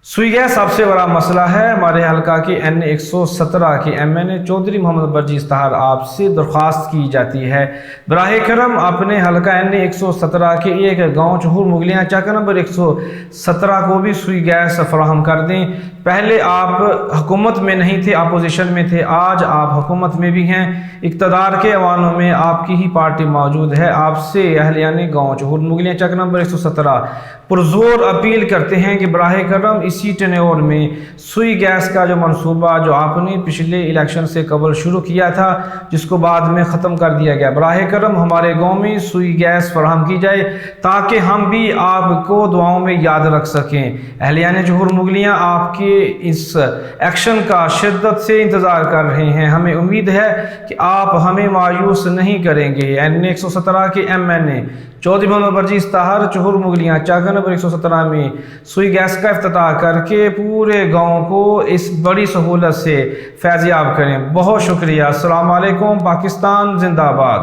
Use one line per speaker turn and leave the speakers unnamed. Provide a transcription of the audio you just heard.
सुई गैस सबसे बड़ा मसला है। हमारे हल्का के NA 117 के MNA चौधरी मोहम्मद बर्जीज़ ताहर आपसे दरख्वास्त की जाती है, बराह करम अपने हल्का NA 117 के एक गांव चहूर मुगलियाँ चक नंबर 117 को भी सुई गैस फराहम कर दें। पहले आप हुकूमत में नहीं थे, अपोजिशन में थे, आज आप हुकूमत में भी हैं, इक़्तिदार के ऐवानों में आपकी ही पार्टी मौजूद है। आपसे अहलियान गाँव चहूर मुगलियाँ चक नंबर 117 पुरजोर अपील करते हैं कि बराह करम इसी टेन्योर में सुई गैस का जो मंसूबा जो आपने पिछले इलेक्शन से कबल शुरू किया था, जिसको बाद में ख़त्म कर दिया गया, बराह करम हमारे गांव में सुई गैस फराहम की जाए ताकि हम भी आपको दुआओं में याद रख सकें। अहलियान चहूर मुगलियाँ आपके इस एक्शन का शिद्दत से इंतज़ार कर रहे हैं। हमें उम्मीद है कि आप हमें मायूस नहीं करेंगे। NA 117 के MNA चौधरी मोहम्मद बर्जीज़ ताहर चहूर मुगलियाँ चक नंबर 117 में सुई गैस का इफ्तिताह करके पूरे गांव को इस बड़ी सहूलत से फैज़याब करें। बहुत शुक्रिया। अस्सलाम वालेकुम। पाकिस्तान जिंदाबाद।